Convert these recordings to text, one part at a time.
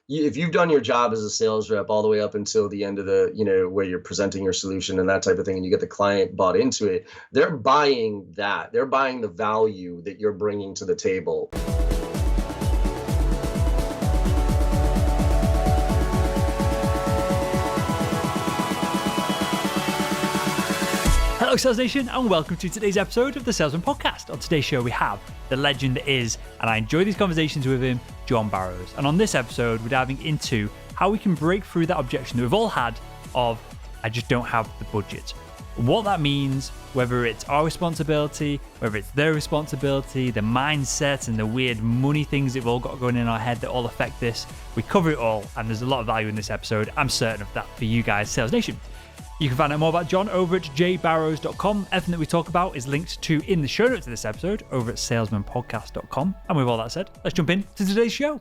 If you've done your job as a sales rep all the way up until the end of where you're presenting your solution and that type of thing, and you get the client bought into it, they're buying that. They're buying the value that you're bringing to the table. Hello Sales Nation, and welcome to today's episode of the Salesman Podcast. On today's show we have the legend that is, and I enjoy these conversations with him, John Barrows. And on this episode we're diving into how we can break through that objection that we've all had of, I just don't have the budget. What that means, whether it's our responsibility, whether it's their responsibility, the mindset and the weird money things that we've all got going in our head that all affect this. We cover it all, and there's a lot of value in this episode. I'm certain of that for you guys, Sales Nation. You can find out more about John over at jbarrows.com. Everything that we talk about is linked to in the show notes of this episode over at salesmanpodcast.com. And with all that said, let's jump in to today's show.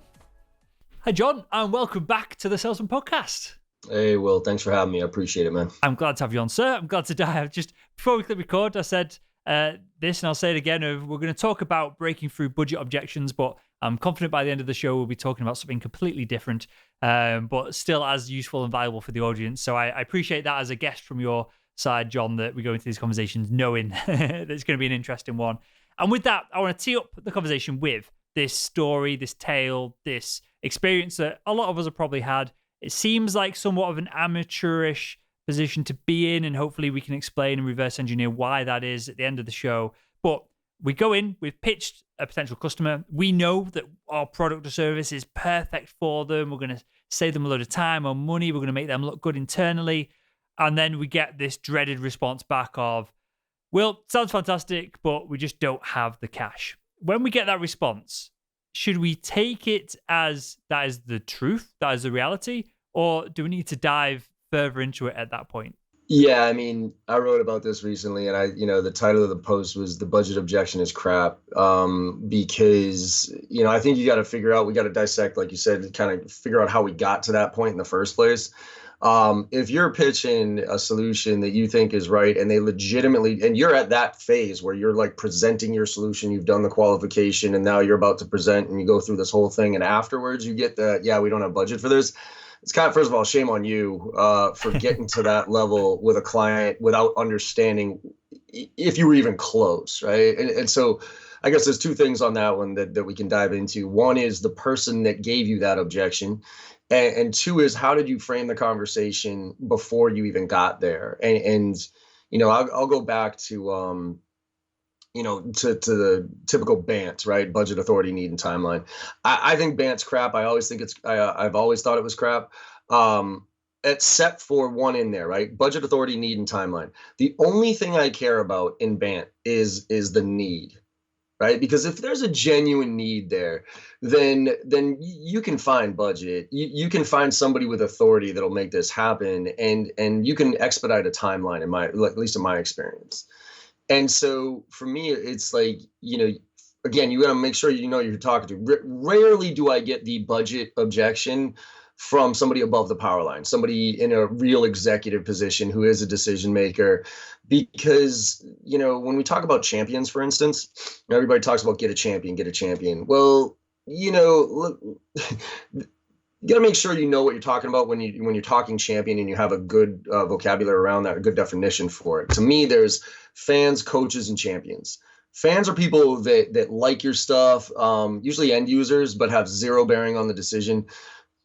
Hi, John, and welcome back to the Salesman Podcast. Hey, Will, thanks for having me. I appreciate it, man. I'm glad to have you on, sir. I'm glad to dive. Just before we click record, I said this, and I'll say it again, we're going to talk about breaking through budget objections, but I'm confident by the end of the show we'll be talking about something completely different, but still as useful and valuable for the audience. So I appreciate that as a guest from your side, John, that we go into these conversations knowing that it's going to be an interesting one. And with that, I want to tee up the conversation with this story, this tale, this experience that a lot of us have probably had. It seems like somewhat of an amateurish position to be in, and hopefully we can explain and reverse engineer why that is at the end of the show. But we go in, we've pitched a potential customer. We know that our product or service is perfect for them. We're going to save them a load of time or money. We're going to make them look good internally. And then we get this dreaded response back of, well, sounds fantastic, but we just don't have the cash. When we get that response, should we take it as that is the truth, that is the reality, or do we need to dive further into it at that point? Yeah, I mean, I wrote about this recently, and the title of the post was "The Budget Objection is Crap," because, I think we got to dissect, like you said, kind of figure out how we got to that point in the first place. If you're pitching a solution that you think is right, and they legitimately, and you're at that phase where you're like presenting your solution, you've done the qualification, and now you're about to present, and you go through this whole thing, and afterwards you get we don't have budget for this. It's kind of, first of all, shame on you for getting to that level with a client without understanding if you were even close, right? And so I guess there's two things on that one that we can dive into. One is the person that gave you that objection. And two is, how did you frame the conversation before you even got there? And I'll go back to to the typical BANT, right? Budget, authority, need, and timeline. I think BANT's crap. I've always thought it was crap. Except for one in there, right? Budget, authority, need, and timeline. The only thing I care about in BANT is the need, right? Because if there's a genuine need there, then you can find budget. You can find somebody with authority that'll make this happen, and you can expedite a timeline, at least in my experience. And so for me, it's like, again, you got to make sure you know who you're talking to. Rarely do I get the budget objection from somebody above the power line, somebody in a real executive position who is a decision maker. Because, when we talk about champions, for instance, everybody talks about get a champion. Well, look, you got to make sure you know what you're talking about when you're talking champion, and you have a good vocabulary around that, a good definition for it. To me, there's fans, coaches, and champions. Fans are people that like your stuff, usually end users, but have zero bearing on the decision.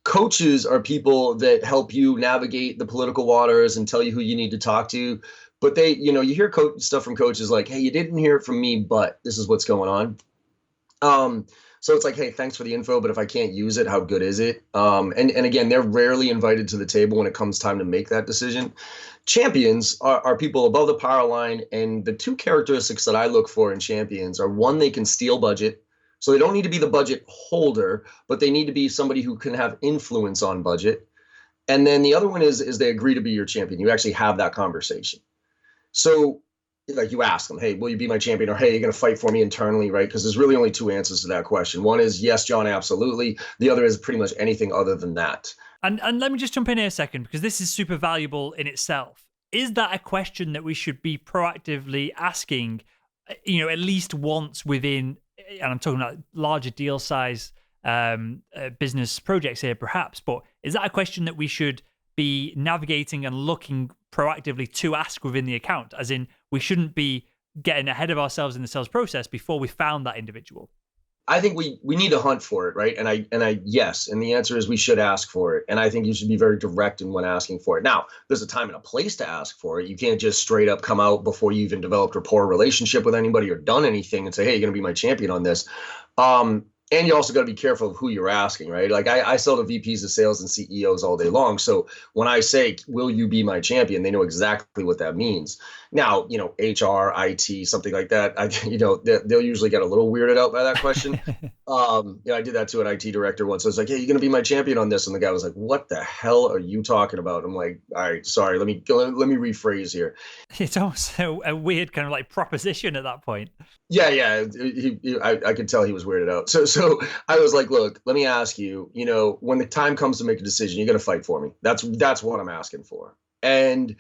Coaches are people that help you navigate the political waters and tell you who you need to talk to. But they, you hear stuff from coaches like, hey, you didn't hear it from me, but this is what's going on. So it's like, hey, thanks for the info, but if I can't use it, how good is it? And again, they're rarely invited to the table when it comes time to make that decision. Champions are people above the power line, and the two characteristics that I look for in champions are, one, they can steal budget. So they don't need to be the budget holder, but they need to be somebody who can have influence on budget. And then the other one is they agree to be your champion. You actually have that conversation. So like you ask them, hey, will you be my champion? Or, hey, you're going to fight for me internally, right? Because there's really only two answers to that question. One is, yes, John, absolutely. The other is pretty much anything other than that. And let me just jump in here a second, because this is super valuable in itself. Is that a question that we should be proactively asking, at least once within, and I'm talking about larger deal size business projects here, perhaps. But is that a question that we should be navigating and looking proactively to ask within the account? As in, we shouldn't be getting ahead of ourselves in the sales process before we found that individual. I think we need to hunt for it, right? Yes, and the answer is we should ask for it. And I think you should be very direct in when asking for it. Now, there's a time and a place to ask for it. You can't just straight up come out before you even developed rapport, relationship with anybody, or done anything and say, hey, you're going to be my champion on this. And you also got to be careful of who you're asking, right? Like I sell to VPs of sales and CEOs all day long. So when I say, will you be my champion? They know exactly what that means. Now, HR, IT, something like that, they'll usually get a little weirded out by that question. I did that to an IT director once. I was like, hey, you're going to be my champion on this. And the guy was like, what the hell are you talking about? I'm like, all right, sorry, let me rephrase here. It's almost a weird kind of like proposition at that point. Yeah. I could tell he was weirded out. So I was like, look, let me ask you, when the time comes to make a decision, you're going to fight for me. That's what I'm asking for. And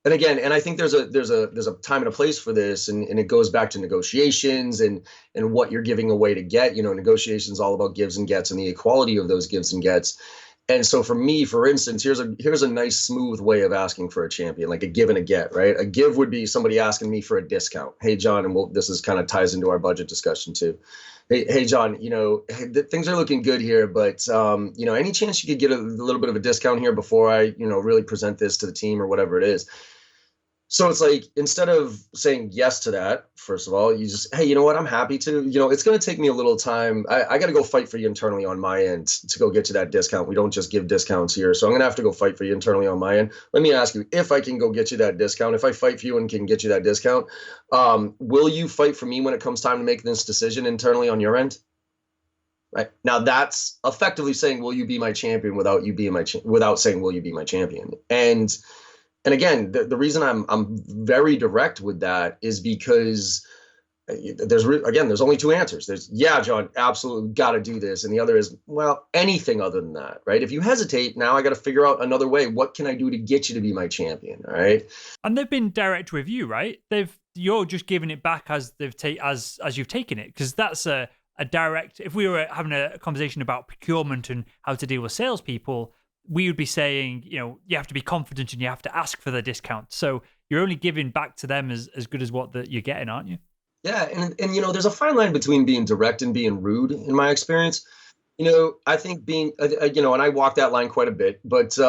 again, and I think there's a time and a place for this, and it goes back to negotiations and what you're giving away to get. Negotiations all about gives and gets and the equality of those gives and gets. And so for me, for instance, here's a nice smooth way of asking for a champion, like a give and a get, right? A give would be somebody asking me for a discount. Hey, John, and this is kind of ties into our budget discussion too. Hey, John, things are looking good here, but any chance you could get a little bit of a discount here before I, really present this to the team or whatever it is. So it's like, instead of saying yes to that, first of all, you just, hey, you know what? I'm happy to, it's going to take me a little time. I got to go fight for you internally on my end to go get you that discount. We don't just give discounts here. So I'm going to have to go fight for you internally on my end. Let me ask you, if I can go get you that discount, if I fight for you and can get you that discount, will you fight for me when it comes time to make this decision internally on your end? Right now, that's effectively saying, will you be my champion without saying, will you be my champion? And again, the reason I'm very direct with that is because there's only two answers. There's, yeah, John, absolutely got to do this. And the other is, well, anything other than that, right? If you hesitate, now I got to figure out another way. What can I do to get you to be my champion? All right. And they've been direct with you, right? You're just giving it back as you've taken it. Because that's a direct, if we were having a conversation about procurement and how to deal with salespeople, we would be saying, you have to be confident and you have to ask for the discount. So you're only giving back to them as good as what you're getting, aren't you? Yeah. And there's a fine line between being direct and being rude in my experience. I think being, and I walk that line quite a bit, but,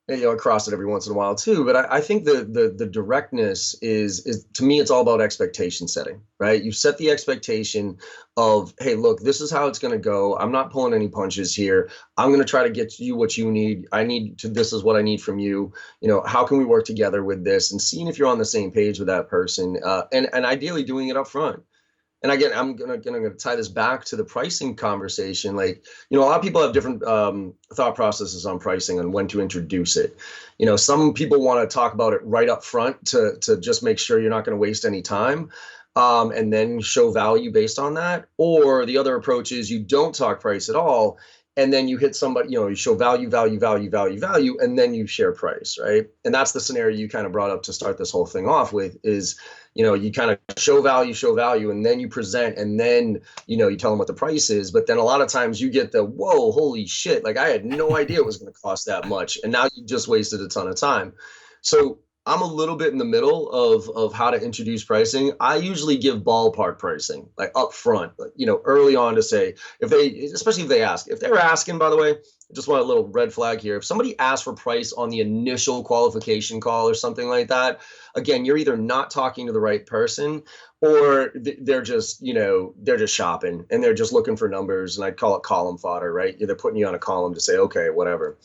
I cross it every once in a while too. But I think the directness is, to me, it's all about expectation setting, right? You set the expectation of, hey, look, this is how it's going to go. I'm not pulling any punches here. I'm going to try to get you what you need. This is what I need from you. How can we work together with this, and seeing if you're on the same page with that person, and ideally doing it up front. And again, I'm gonna tie this back to the pricing conversation. Like, a lot of people have different thought processes on pricing and when to introduce it. Some people want to talk about it right up front to just make sure you're not going to waste any time, and then show value based on that. Or the other approach is you don't talk price at all, and then you hit somebody, you show value, and then you share price, right? And that's the scenario you kind of brought up to start this whole thing off with is, you kind of show value, and then you present, and then, you tell them what the price is. But then a lot of times you get the, whoa, holy shit, like I had no idea it was going to cost that much. And now you just wasted a ton of time. So I'm a little bit in the middle of how to introduce pricing. I usually give ballpark pricing, like up front, early on, to say, especially if they ask. If they're asking, by the way, I just want a little red flag here. If somebody asks for price on the initial qualification call or something like that, again, you're either not talking to the right person, or they're just shopping and they're just looking for numbers. And I call it column fodder, right? They're putting you on a column to say, okay, whatever.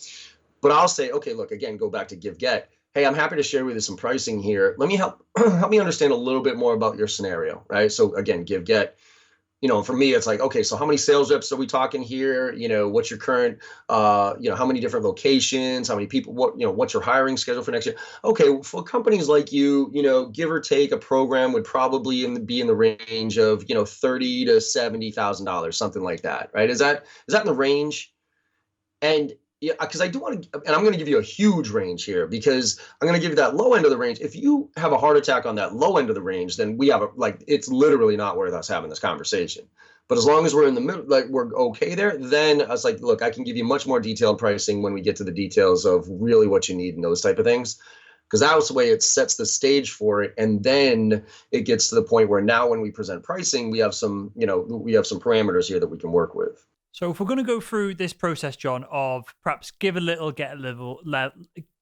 But I'll say, okay, look, again, go back to give get. Hey, I'm happy to share with you some pricing here. Let me help me understand a little bit more about your scenario, right? So again, give, get. For me, it's like, okay, so how many sales reps are we talking here? What's your current, how many different locations, how many people, what's your hiring schedule for next year? Okay, for companies like you, give or take, a program would probably be in the range of, $30,000 to $70,000, something like that, right? Is that in the range? And yeah, because I do want to, and I'm going to give you a huge range here, because I'm going to give you that low end of the range. If you have a heart attack on that low end of the range, then it's literally not worth us having this conversation. But as long as we're in the middle, like we're okay there, then I was like, look, I can give you much more detailed pricing when we get to the details of really what you need and those type of things. Because that was the way it sets the stage for it. And then it gets to the point where now when we present pricing, we have some, we have some parameters here that we can work with. So if we're going to go through this process, John, of perhaps give a little, get a little,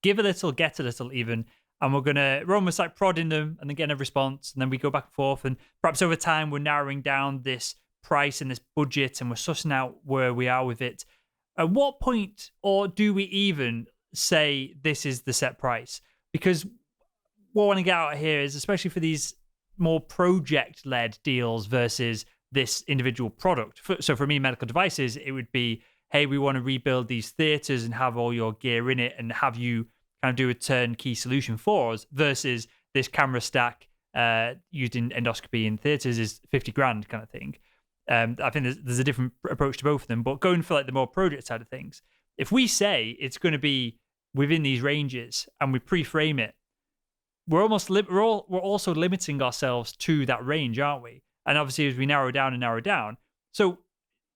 give a little, get a little even, and we're almost like prodding them and then getting a response, and then we go back and forth, and perhaps over time we're narrowing down this price and this budget and we're sussing out where we are with it. At what point, or do we even say this is the set price? Because what I want to get out of here is, especially for these more project-led deals versus this individual product. So for me, medical devices, it would be, hey, we want to rebuild these theaters and have all your gear in it and have you kind of do a turnkey solution for us, versus this camera stack used in endoscopy in theaters is 50 grand kind of thing. I think there's a different approach to both of them, but going for like the more project side of things, if we say it's going to be within these ranges and we pre-frame it, we're also limiting ourselves to that range, aren't we? And obviously, as we narrow down, so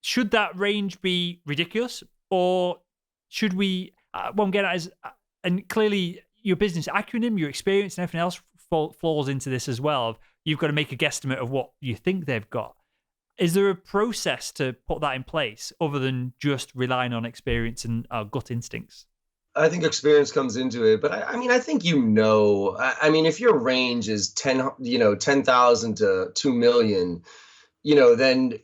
should that range be ridiculous, or should we? What I'm getting at is, and clearly your business acumen, your experience, and everything else falls into this as well. You've got to make a guesstimate of what you think they've got. Is there a process to put that in place other than just relying on experience and our gut instincts? I think experience comes into it, but I mean, I think I mean, if your range is 10,000 to 2 million, then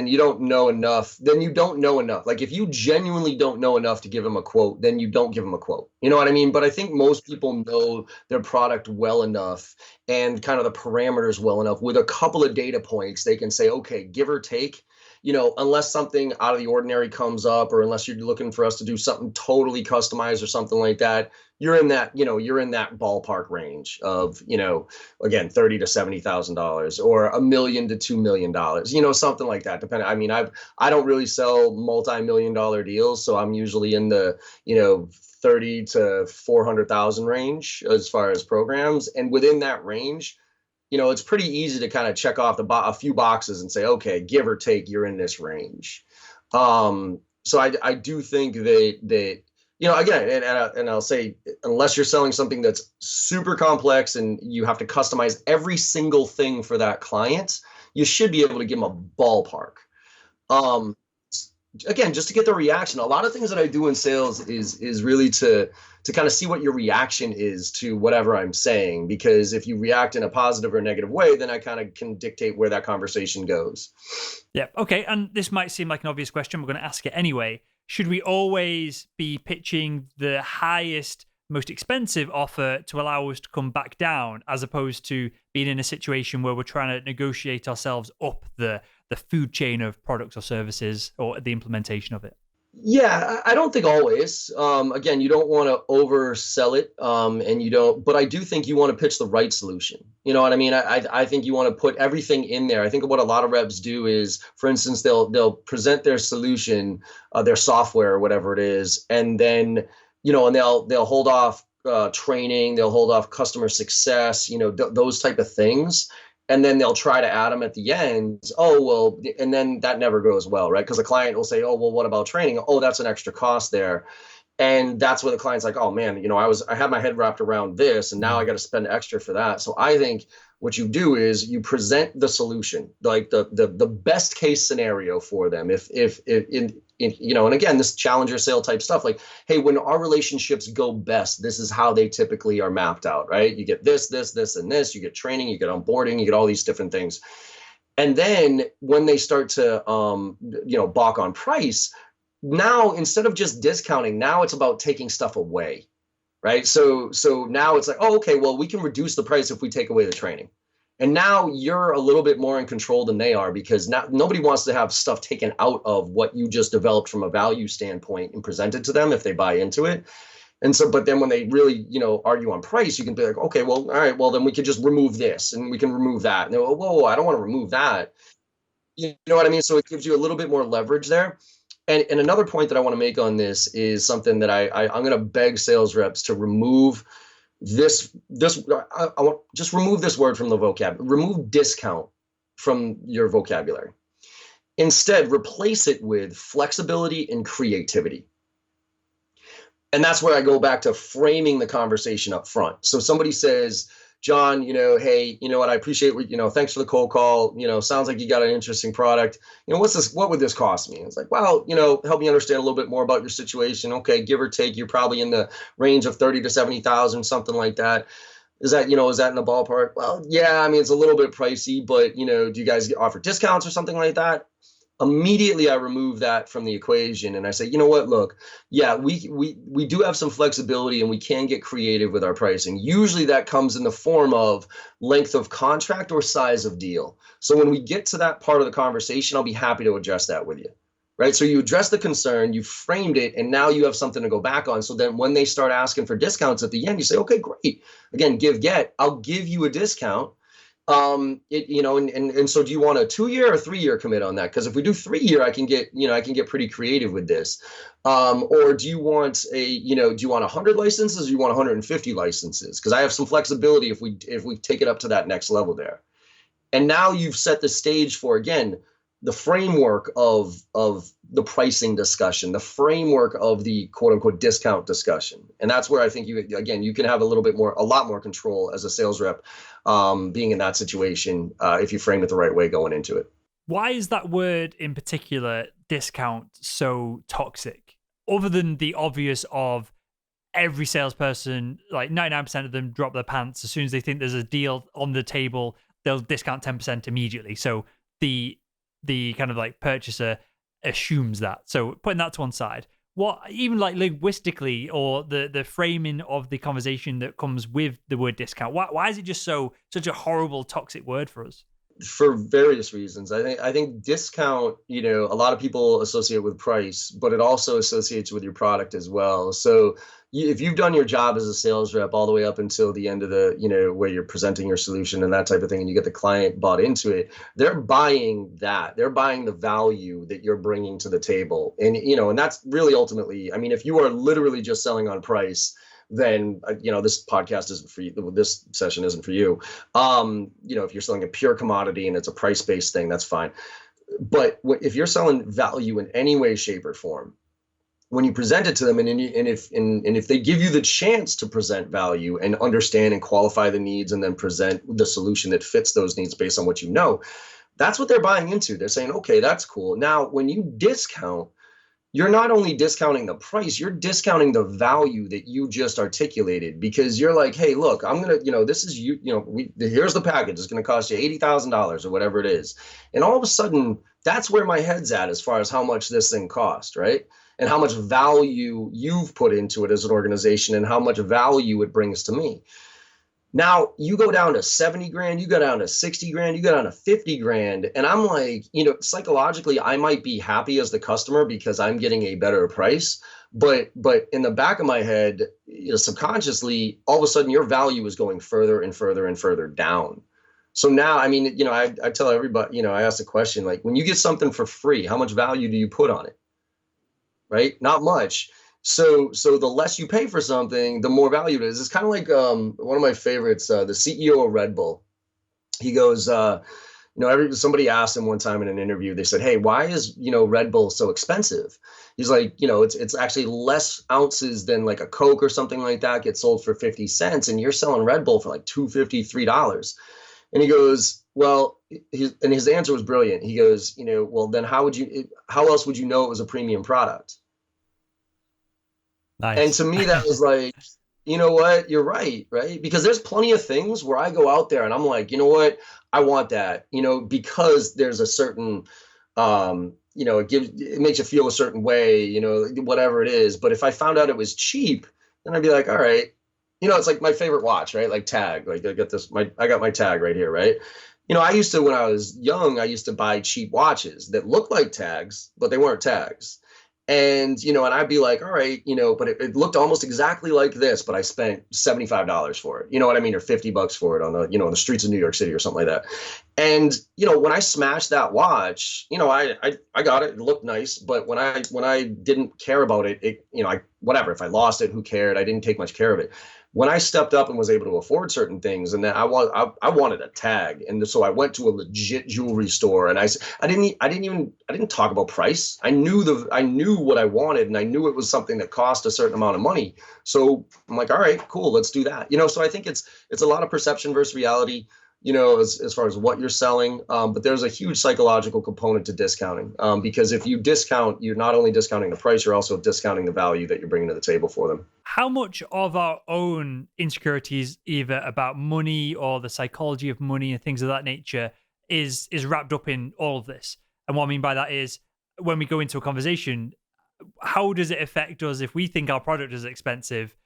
you don't know enough. Then you don't know enough. Like if you genuinely don't know enough to give them a quote, then you don't give them a quote. You know what I mean? But I think most people know their product well enough and kind of the parameters well enough. With a couple of data points, they can say, okay, give or take, unless something out of the ordinary comes up, or unless you're looking for us to do something totally customized or something like that, you're in that ballpark range of, again, $30,000 to $70,000 or $1 million to $2 million, something like that. Depending. I mean, I don't really sell multi-million-dollar deals, so I'm usually in the, 30 to 400,000 range as far as programs. And within that range, it's pretty easy to kind of check off a few boxes and say, okay, give or take, you're in this range. So I do think that again, and I'll say, unless you're selling something that's super complex and you have to customize every single thing for that client, you should be able to give them a ballpark. Again, just to get the reaction. A lot of things that I do in sales is really to kind of see what your reaction is to whatever I'm saying, because if you react in a positive or negative way, then I kind of can dictate where that conversation goes. Yeah. Okay. And this might seem like an obvious question. We're going to ask it anyway. Should we always be pitching the highest, most expensive offer to allow us to come back down, as opposed to being in a situation where we're trying to negotiate ourselves up the food chain of products or services, or the implementation of it? Yeah, I don't think always. Again, you don't want to oversell it, and you don't. But I do think you want to pitch the right solution. You know what I mean? I think you want to put everything in there. I think what a lot of reps do is, for instance, they'll present their solution, their software or whatever it is, and then and they'll hold off training, they'll hold off customer success, those type of things. And then they'll try to add them at the end. Oh, well, and then that never goes well, right? Because the client will say, oh, well, what about training? Oh, that's an extra cost there. And that's where the client's like, oh man, I had my head wrapped around this and now I got to spend extra for that. So I think what you do is you present the solution, like the best case scenario for them. If and again, this challenger sale type stuff, like, hey, when our relationships go best, this is how they typically are mapped out, right? You get this, and this, you get training, you get onboarding, you get all these different things. And then when they start to, balk on price, now instead of just discounting, now it's about taking stuff away, right? So now it's like, oh, okay, well, we can reduce the price if we take away the training. And now you're a little bit more in control than they are, because now nobody wants to have stuff taken out of what you just developed from a value standpoint and presented to them if they buy into it. And so, but then when they really, argue on price, you can be like, okay, well, all right, well, then we could just remove this and we can remove that. And they're, whoa, I don't want to remove that. You know what I mean? So it gives you a little bit more leverage there. And another point that I want to make on this is something that I'm going to beg sales reps to remove I want just remove this word from the vocabulary. Remove discount from your vocabulary. Instead, replace it with flexibility and creativity. And that's where I go back to framing the conversation up front. So somebody says, John, hey, you know what? I appreciate what, thanks for the cold call. Sounds like you got an interesting product. What would this cost me? It's like, well, help me understand a little bit more about your situation. Okay, give or take, you're probably in the range of 30 to 70,000, something like that. Is that in the ballpark? Well, yeah, I mean, it's a little bit pricey, but, do you guys offer discounts or something like that? Immediately I remove that from the equation and I say, you know what, look, yeah, we do have some flexibility and we can get creative with our pricing. Usually that comes in the form of length of contract or size of deal. So when we get to that part of the conversation, I'll be happy to address that with you. Right. So you address the concern, you framed it, and now you have something to go back on. So then when they start asking for discounts at the end, you say, okay, great. Again, get, I'll give you a discount. So do you want a 2-year or 3-year commit on that? Because if we do 3-year, I can get pretty creative with this. Or do you want do you want 100 licenses or do you want 150 licenses? Because I have some flexibility if we take it up to that next level there. And now you've set the stage for, again, the framework of the pricing discussion, the framework of the quote unquote discount discussion. And that's where I think you can have a lot more control as a sales rep, being in that situation, if you frame it the right way going into it. Why is that word in particular, discount, so toxic? Other than the obvious of every salesperson, like 99% of them drop their pants as soon as they think there's a deal on the table, they'll discount 10% immediately. So the kind of like purchaser assumes that. So putting that to one side, what even like linguistically or the framing of the conversation that comes with the word discount, why is it just such a horrible, toxic word for us? For various reasons. I think discount, a lot of people associate with price, but it also associates with your product as well. So if you've done your job as a sales rep all the way up until the end of where you're presenting your solution and that type of thing, and you get the client bought into it, they're buying that. They're buying the value that you're bringing to the table. And, and that's really ultimately, I mean, if you are literally just selling on price, then, this podcast isn't for you. This session isn't for you. If you're selling a pure commodity and it's a price-based thing, that's fine. But if you're selling value in any way, shape, or form, when you present it to them, and if they give you the chance to present value and understand and qualify the needs and then present the solution that fits those needs based on what you know, that's what they're buying into. They're saying, okay, that's cool. Now, when you discount, you're not only discounting the price, you're discounting the value that you just articulated, because you're like, hey, look, I'm going to, this is here's the package. It's going to cost you $80,000 or whatever it is. And all of a sudden, that's where my head's at as far as how much this thing cost, right? And how much value you've put into it as an organization and how much value it brings to me. Now you go down to 70 grand, you go down to 60 grand, you go down to 50 grand. And I'm like, psychologically, I might be happy as the customer because I'm getting a better price. But in the back of my head, subconsciously, all of a sudden your value is going further and further and further down. So now, I mean, I tell everybody, I ask the question, like, when you get something for free, how much value do you put on it? Right? Not much. So the less you pay for something, the more value it is. It's kind of like one of my favorites, the CEO of Red Bull. He goes, somebody asked him one time in an interview, they said, hey, why is, Red Bull so expensive? He's like, it's actually less ounces than like a Coke or something like that gets sold for 50 cents. And you're selling Red Bull for like $2.50, $3. And he goes, well, his answer was brilliant. He goes, well, then how else would you know it was a premium product? Nice. And to me, that was like, you know what, you're right? Because there's plenty of things where I go out there and I'm like, you know what, I want that, because there's a certain, it makes you feel a certain way, whatever it is. But if I found out it was cheap, then I'd be like, all right, it's like my favorite watch, right? Like Tag, like I got my Tag right here, right? When I was young, I used to buy cheap watches that looked like Tags, but they weren't Tags. And, and I'd be like, all right, but it looked almost exactly like this, but I spent $75 for it. You know what I mean? Or $50 for it on the, on the streets of New York City or something like that. And, when I smashed that watch, I got it. It looked nice. But when I didn't care about it, whatever, if I lost it, who cared? I didn't take much care of it. when I stepped up and was able to afford certain things, and then I wanted a tag, and so I went to a legit jewelry store, and I didn't talk about price. I knew what I wanted, and I knew it was something that cost a certain amount of money. So I'm like, all right, cool, let's do that. So I think it's a lot of perception versus reality. As far as what you're selling. But there's a huge psychological component to discounting, because if you discount, you're not only discounting the price, you're also discounting the value that you're bringing to the table for them. How much of our own insecurities, either about money or the psychology of money and things of that nature, is wrapped up in all of this? And what I mean by that is, when we go into a conversation, how does it affect us if we think our product is expensive?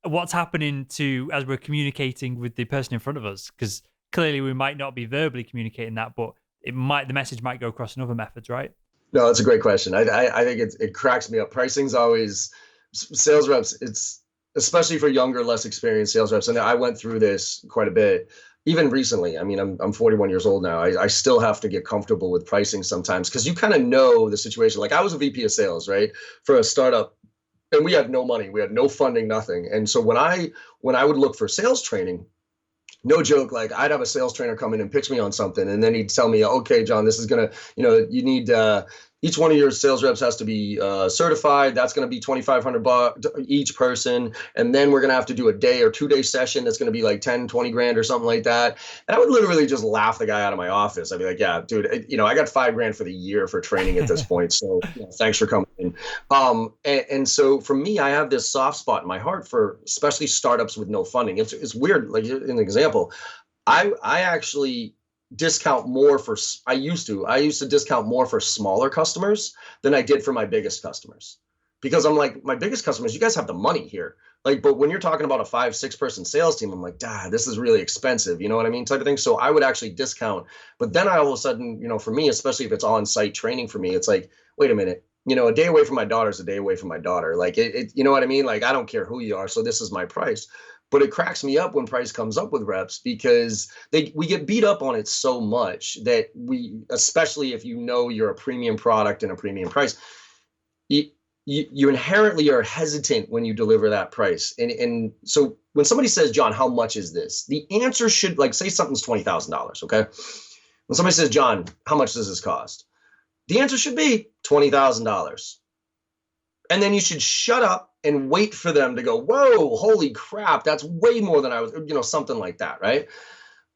What's happening as we're communicating with the person in front of us? Because clearly we might not be verbally communicating that, but the message might go across in other methods, right? No, that's a great question. I think it cracks me up. Pricing's always, sales reps, it's especially for younger, less experienced sales reps. And I went through this quite a bit, even recently. I mean, I'm 41 years old now. I still have to get comfortable with pricing sometimes, because you kind of know the situation. Like, I was a VP of sales, right, for a startup, and we had no money, we had no funding, nothing. And so when I would look for sales training, no joke, like, I'd have a sales trainer come in and pitch me on something, and then he'd tell me, okay, John, this is gonna, you need each one of your sales reps has to be certified. That's going to be $2,500 each person. And then we're going to have to do a day or 2 day session. That's going to be like 10, 20 grand or something like that. And I would literally just laugh the guy out of my office. I'd be like, yeah, dude, I got $5,000 for the year for training at this point. So thanks for coming in. And so for me, I have this soft spot in my heart for especially startups with no funding. It's weird. Like, an example, I actually discount more I used to discount more for smaller customers than I did for my biggest customers, because I'm like, my biggest customers, you guys have the money here. Like, but when you're talking about a 5-6 person sales team, I'm like, this is really expensive. You know what I mean? Type of thing. So I would actually discount, but then all of a sudden, for me, especially if it's on-site training for me, it's like, wait a minute, a day away from my daughter is a day away from my daughter. Like, you know what I mean? Like, I don't care who you are. So this is my price. But it cracks me up when price comes up with reps, because we get beat up on it so much that especially if you're a premium product and a premium price, you inherently are hesitant when you deliver that price. And so when somebody says, John, how much is this? The answer should, like, say something's $20,000, okay? When somebody says, John, how much does this cost? The answer should be $20,000. And then you should shut up and wait for them to go, whoa, holy crap, that's way more than I was, something like that, right?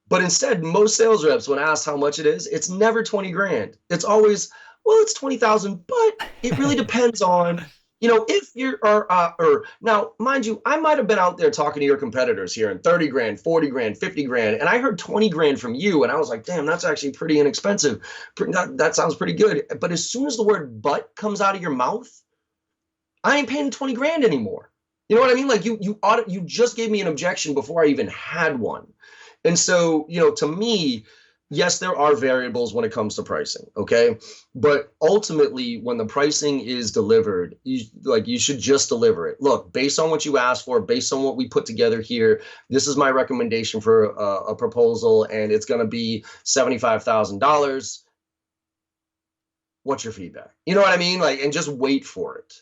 But instead, most sales reps, when asked how much it is, it's never 20 grand. It's always, well, it's 20,000, but it really depends on, if you're, or now, mind you, I might have been out there talking to your competitors here in 30 grand, 40 grand, 50 grand, and I heard 20 grand from you, and I was like, damn, that's actually pretty inexpensive. That sounds pretty good. But as soon as the word but comes out of your mouth, I ain't paying 20 grand anymore. You know what I mean? Like, you just gave me an objection before I even had one. And so, to me, yes, there are variables when it comes to pricing. Okay. But ultimately, when the pricing is delivered, you should just deliver it. Look, based on what you asked for, based on what we put together here, this is my recommendation for a proposal, and it's going to be $75,000. What's your feedback? You know what I mean? Like, and just wait for it.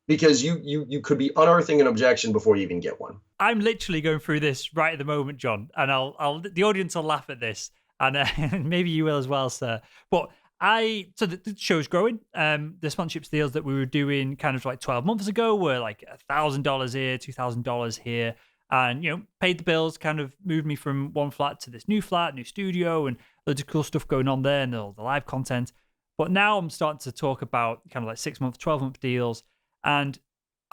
Because you could be unearthing an objection before you even get one. I'm literally going through this right at the moment, John, and the audience will laugh at this, and maybe you will as well, sir. But so the show's growing. The sponsorship deals that we were doing kind of like 12 months ago were like $1,000 here, $2,000 here, and paid the bills. Kind of moved me from one flat to this new flat, new studio, and loads of cool stuff going on there, and all the live content. But now I'm starting to talk about kind of like 6-month, 12-month deals. And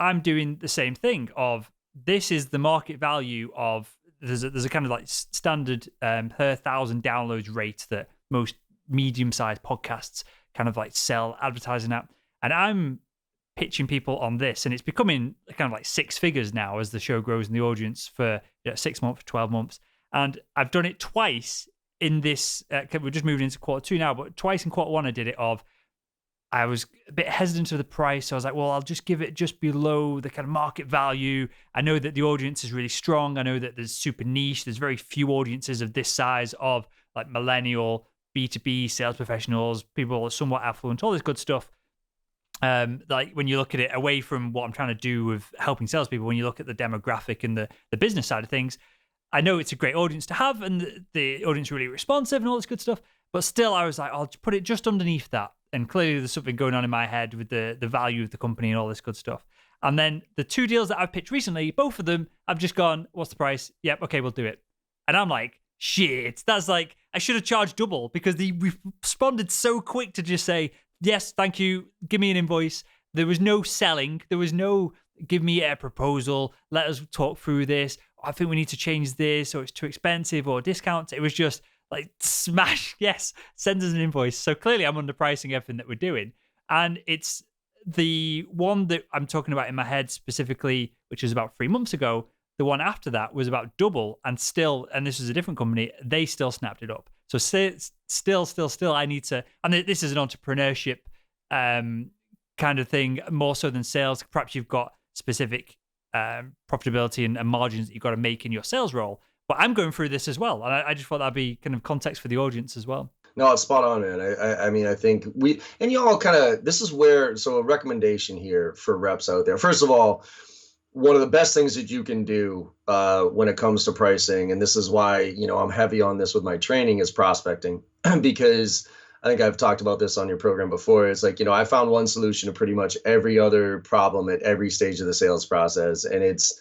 I'm doing the same thing of, this is the market value of, there's a kind of like standard per 1,000 downloads rate that most medium-sized podcasts kind of like sell advertising at. And I'm pitching people on this, and it's becoming kind of like 6 figures now as the show grows in the audience for 6 months, 12 months. And I've done it twice in this, we're just moving into quarter 2 now, but twice in quarter 1 I did it of, I was a bit hesitant of the price. So I was like, well, I'll just give it just below the kind of market value. I know that the audience is really strong. I know that there's super niche. There's very few audiences of this size of like millennial, B2B sales professionals, people somewhat affluent, all this good stuff. like when you look at it away from what I'm trying to do with helping salespeople, when you look at the demographic and the business side of things, I know it's a great audience to have, and the audience really responsive and all this good stuff. But still, I was like, I'll put it just underneath that. And clearly, there's something going on in my head with the value of the company and all this good stuff. And then the 2 deals that I've pitched recently, both of them, I've just gone, what's the price? Yep, okay, we'll do it. And I'm like, shit, that's like, I should have charged double, because they responded so quick to just say, yes, thank you, give me an invoice. There was no selling. There was no, give me a proposal, let us talk through this. I think we need to change this, or it's too expensive, or discount. It was just like, smash, yes, send us an invoice. So clearly I'm underpricing everything that we're doing. And it's the one that I'm talking about in my head specifically, which is about 3 months ago. The one after that was about double, and still, and this is a different company, they still snapped it up. So still, I need to, and this is an entrepreneurship kind of thing, more so than sales. Perhaps you've got specific profitability and margins that you've got to make in your sales role. But I'm going through this as well. And I just thought that'd be kind of context for the audience as well. No, it's spot on, man. I mean, I think and y'all kind of, this is where, so a recommendation here for reps out there. First of all, one of the best things that you can do when it comes to pricing, and this is why, I'm heavy on this with my training, is prospecting, because I think I've talked about this on your program before. It's like, I found one solution to pretty much every other problem at every stage of the sales process, and it's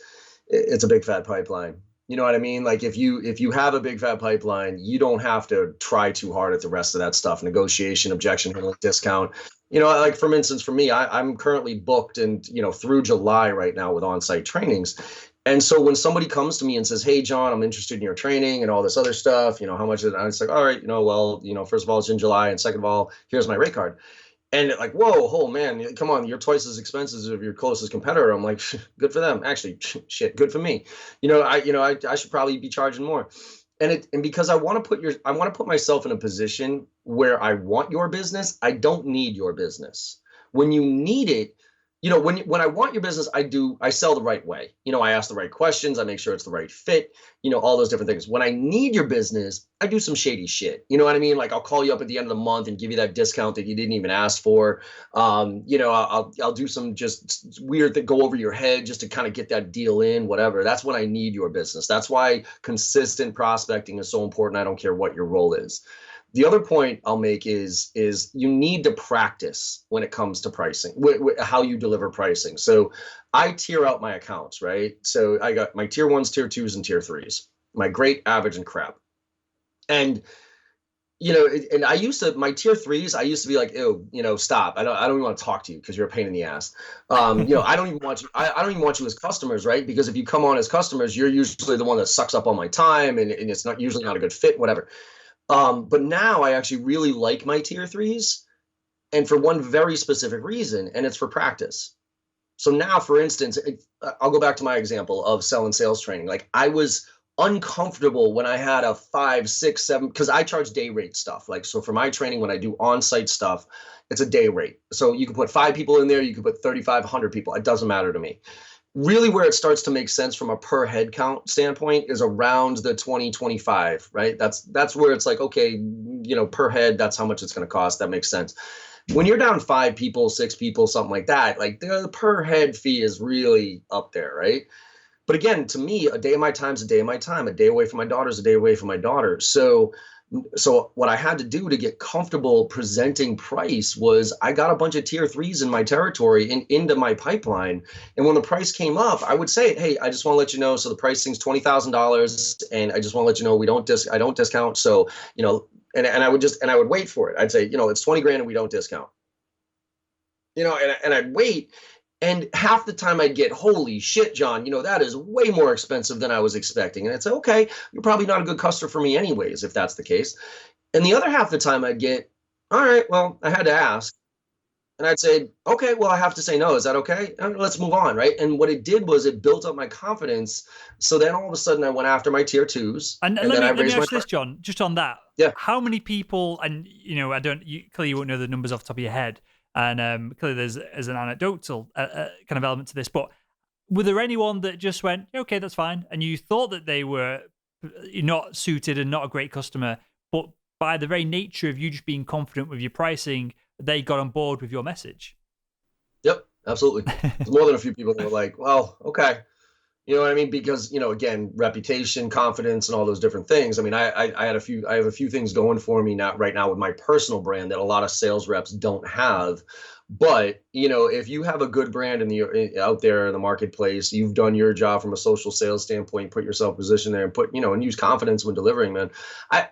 a big fat pipeline. You know what I mean? Like if you have a big fat pipeline, you don't have to try too hard at the rest of that stuff: negotiation, objection handling, discount. Like for instance, for me, I'm currently booked and through July right now with on-site trainings. And so when somebody comes to me and says, "Hey, John, I'm interested in your training and all this other stuff, how much is it?" And it's like, all right, well, first of all, it's in July, and second of all, here's my rate card. And like, whoa, oh man, come on, you're twice as expensive as your closest competitor. I'm like, good for them. Actually, shit, good for me. I should probably be charging more. And because I want to put myself in a position where I want your business, I don't need your business. When you need it, when I want your business, I sell the right way. I ask the right questions. I make sure it's the right fit, all those different things. When I need your business, I do some shady shit. You know what I mean? Like I'll call you up at the end of the month and give you that discount that you didn't even ask for. I'll do some just weird thing, go over your head just to kind of get that deal in, whatever. That's when I need your business. That's why consistent prospecting is so important. I don't care what your role is. The other point I'll make is you need to practice when it comes to pricing, how you deliver pricing. So I tier out my accounts, right? So I got my tier 1s, tier 2s, and tier 3s, my great, average, and crap. And, and my tier 3s, I used to be like, ew, stop. I don't even want to talk to you because you're a pain in the ass. I don't even want you. I don't even want you as customers, right? Because if you come on as customers, you're usually the one that sucks up all my time, and it's not usually not a good fit, whatever. But now I actually really like my tier 3s, and for one very specific reason, and it's for practice. So now, for instance, I'll go back to my example of selling sales training. Like I was uncomfortable when I had a 5, 6, 7, because I charge day rate stuff. Like, so for my training, when I do on-site stuff, it's a day rate. So you can put 5 people in there, you can put 3,500 people. It doesn't matter to me. Really where it starts to make sense from a per head count standpoint is around the 2025, right? That's where it's like, okay, per head, that's how much it's going to cost. That makes sense. When you're down 5 people, 6 people, something like that, like the per head fee is really up there, right? But again, to me, a day of my time is a day of my time. A day away from my daughter is a day away from my daughter. So what I had to do to get comfortable presenting price was I got a bunch of tier 3s in my territory and into my pipeline. And when the price came up, I would say, hey, I just want to let you know. So the pricing's $20,000, and I just want to let you know I don't discount. So, and I would wait for it. I'd say, it's 20 grand and we don't discount. And I'd wait. And half the time I'd get, holy shit, John, that is way more expensive than I was expecting. And I'd say, okay, you're probably not a good customer for me anyways, if that's the case. And the other half the time I'd get, all right, well, I had to ask. And I'd say, okay, well, I have to say no. Is that okay? Let's move on, right? And what it did was it built up my confidence. So then all of a sudden I went after my tier 2s. And then let me ask this, John, just on that. Yeah. How many people, and clearly you won't know the numbers off the top of your head, and clearly there's an anecdotal kind of element to this, but were there anyone that just went, okay, that's fine, and you thought that they were not suited and not a great customer, but by the very nature of you just being confident with your pricing, they got on board with your message? Yep, absolutely. There's more than a few people that were like, well, okay. You know what I mean? Because, again, reputation, confidence, and all those different things. I mean, I have a few things going for me now right now with my personal brand that a lot of sales reps don't have. But, if you have a good brand out there in the marketplace, you've done your job from a social sales standpoint, put yourself positioned there and and use confidence when delivering, man. I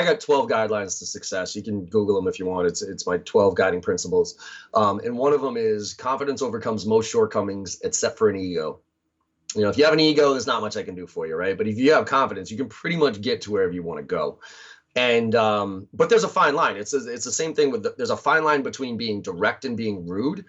got 12 guidelines to success. You can Google them if you want. It's my 12 guiding principles. And one of them is confidence overcomes most shortcomings except for an ego. If you have an ego, there's not much I can do for you, right? But if you have confidence, you can pretty much get to wherever you want to go. And but there's a fine line. It's the same thing there's a fine line between being direct and being rude.